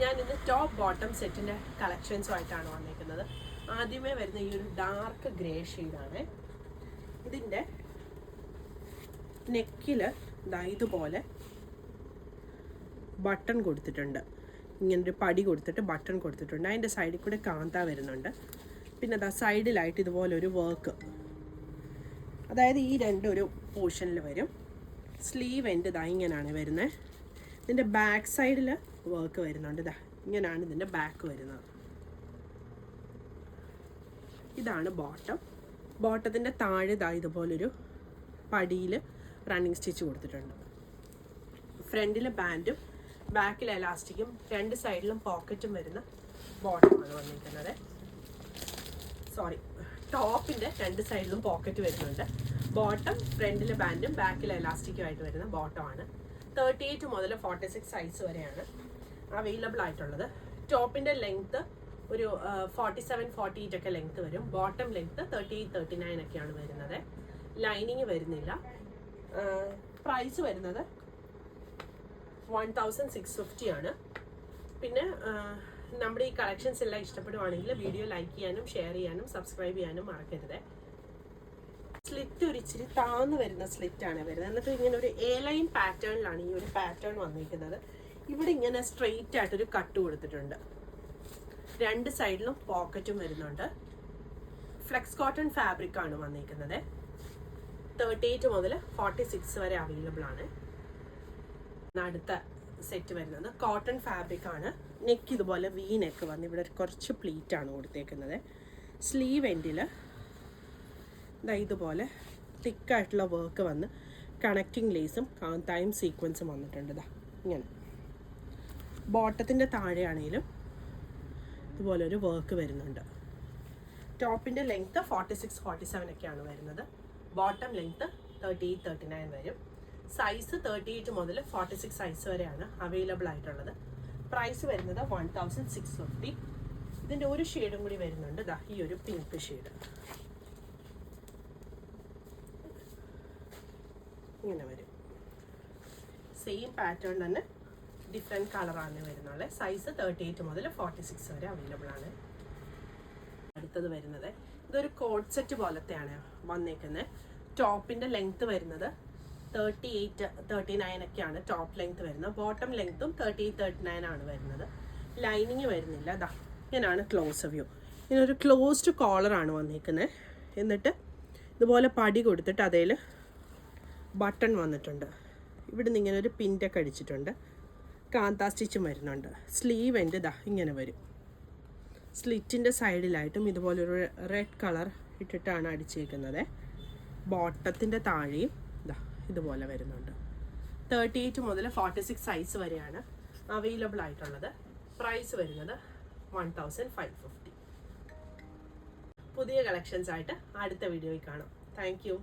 ഞാൻ ഇന്ന് top bottom സെറ്റിൻ്റെ കളക്ഷൻസുമായിട്ടാണ് വന്നിരിക്കുന്നത്. ആദ്യമേ വരുന്ന ഈ ഒരു ഡാർക്ക് ഗ്രേ ഷെയ്ഡാണ്. ഇതിൻ്റെ നെക്കിൽ ഇതുപോലെ ബട്ടൺ കൊടുത്തിട്ടുണ്ട്. ഇങ്ങനൊരു പടി കൊടുത്തിട്ട് ബട്ടൺ കൊടുത്തിട്ടുണ്ട്. അതിൻ്റെ സൈഡിൽ കൂടെ കാന്ത വരുന്നുണ്ട്. പിന്നെ അതാ സൈഡിലായിട്ട് ഇതുപോലൊരു വർക്ക്, അതായത് ഈ രണ്ടൊരു പോർഷനിൽ വരും. സ്ലീവ് എൻഡ് ഇങ്ങനെയാണ് വരുന്നത്. ഇതിൻ്റെ ബാക്ക് സൈഡിൽ വർക്ക് വരുന്നുണ്ട്. ഇങ്ങനെയാണ് ഇതിൻ്റെ ബാക്ക് വരുന്നത്. ഇതാണ് ബോട്ടം. ബോട്ടത്തിൻ്റെ താഴെ ഇതുപോലൊരു പടിയിൽ റണ്ണിങ് സ്റ്റിച്ച് കൊടുത്തിട്ടുണ്ട്. ഫ്രണ്ടിൽ ബാൻഡും ബാക്കിൽ എലാസ്റ്റിക്കും രണ്ട് സൈഡിലും പോക്കറ്റും വരുന്ന ബോട്ടമാണ് വന്നിരിക്കുന്നത്. ടോപ്പിൻ്റെ രണ്ട് സൈഡിലും പോക്കറ്റ് വരുന്നുണ്ട്. ബോട്ടം ഫ്രണ്ടിൽ ബാൻഡും ബാക്കിൽ എലാസ്റ്റിക്കും ആയിട്ട് വരുന്ന ബോട്ടമാണ്. 38 മുതൽ 46 സൈസ് വരെയാണ് അവൈലബിൾ ആയിട്ടുള്ളത്. ടോപ്പിൻ്റെ ലെങ്ത്ത് ഒരു 47-48 ഒക്കെ ലെങ്ത്ത് വരും. ബോട്ടം ലെങ്ത്ത് 38-39 ഒക്കെയാണ് വരുന്നത്. ലൈനിങ് വരുന്നില്ല. പ്രൈസ് വരുന്നത് 1650 ആണ്. പിന്നെ നമ്മുടെ ഈ കളക്ഷൻസ് എല്ലാം ഇഷ്ടപ്പെടുവാണെങ്കിൽ വീഡിയോ ലൈക്ക് ചെയ്യാനും ഷെയർ ചെയ്യാനും സബ്സ്ക്രൈബ് ചെയ്യാനും മറക്കരുത്. സ്ലിറ്റ് ഒരു ഇച്ചിരി താന്ന് വരുന്ന സ്ലിറ്റാണ് വരുന്നത്. എന്നിട്ട് ഇങ്ങനെ ഒരു എ ലൈൻ പാറ്റേണിലാണ് ഈ ഒരു പാറ്റേൺ വന്നിരിക്കുന്നത്. ഇവിടെ ഇങ്ങനെ സ്ട്രെയിറ്റ് ആയിട്ടൊരു കട്ട് കൊടുത്തിട്ടുണ്ട്. രണ്ട് സൈഡിലും പോക്കറ്റും വരുന്നുണ്ട്. ഫ്ലെക്സ് കോട്ടൺ ഫാബ്രിക് ആണ് വന്നിരിക്കുന്നത്. 38 മുതൽ 46 വരെ അവൈലബിൾ ആണ്. അടുത്ത സെറ്റ് വരുന്നത് കോട്ടൺ ഫാബ്രിക് ആണ്. നെക്ക് ഇതുപോലെ വി നെക്ക് വന്ന് ഇവിടെ കുറച്ച് പ്ലീറ്റ് ആണ് കൊടുത്തേക്കുന്നത്. സ്ലീവ് എൻഡിൽ ഇതുപോലെ തിക്കായിട്ടുള്ള വർക്ക് വന്ന് കണക്റ്റിംഗ് ലേസും കാന്തായും സീക്വൻസും വന്നിട്ടുണ്ട്. ഇങ്ങനെ ബോട്ടത്തിൻ്റെ താഴെയാണെങ്കിലും ഇതുപോലൊരു വർക്ക് വരുന്നുണ്ട്. ടോപ്പിൻ്റെ ലെങ്ത്ത് 46-47 ഒക്കെയാണ് വരുന്നത്. ബോട്ടം ലെങ്ത്ത് 38-39 വരും. സൈസ് 38 മുതൽ 46 സൈസ് വരെയാണ് അവൈലബിൾ ആയിട്ടുള്ളത്. പ്രൈസ് വരുന്നത് 1650. ഇതിൻ്റെ ഒരു ഷെയ്ഡും കൂടി വരുന്നുണ്ട്. ഈ ഒരു പിങ്ക് ഷെയ്ഡ് ഇങ്ങനെ വരും. സെയിം പാറ്റേൺ തന്നെ ഡിഫറെൻറ്റ് കളറാണ് വരുന്നത്. സൈസ് 38 മുതൽ 46 വരെ അവൈലബിൾ ആണ്. അടുത്തത് വരുന്നത് ഇതൊരു കോഡ് സെറ്റ് പോലത്തെയാണ് വന്നേക്കുന്നത്. ടോപ്പിൻ്റെ ലെങ്ത്ത് വരുന്നത് 38-39 ഒക്കെയാണ് ടോപ്പ് ലെങ്ത്ത് വരുന്നത്. ബോട്ടം ലെങ്ത്തും 38-39 ആണ് വരുന്നത്. ലൈനിങ് വരുന്നില്ല. ഇങ്ങനെയാണ് ക്ലോസ് വ്യൂ. ഇതിനൊരു ക്ലോസ്ഡ് കോളറാണ് വന്നിരിക്കുന്നത്. എന്നിട്ട് ഇതുപോലെ പടി കൊടുത്തിട്ട് അതിൽ ബട്ടൺ വന്നിട്ടുണ്ട്. ഇവിടുന്ന് ഇങ്ങനെ ഒരു പിൻറ്റൊക്കെ അടിച്ചിട്ടുണ്ട്. കാന്ത സ്റ്റിച്ചും വരുന്നുണ്ട്. സ്ലീവ് എൻഡ് ഇങ്ങനെ വരും. സ്ലിറ്റിൻ്റെ സൈഡിലായിട്ടും ഇതുപോലൊരു റെഡ് കളർ ഇട്ടിട്ടാണ് അടിച്ചേക്കുന്നത്. ബോട്ടത്തിൻ്റെ താഴെയും ഇതുപോലെ വരുന്നുണ്ട്. 38 മുതൽ 46 സൈസ് വരെയാണ് അവൈലബിൾ ആയിട്ടുള്ളത്. പ്രൈസ് വരുന്നത് 1550. പുതിയ കളക്ഷൻസ് ആയിട്ട് അടുത്ത വീഡിയോയിൽ കാണാം. Thank you.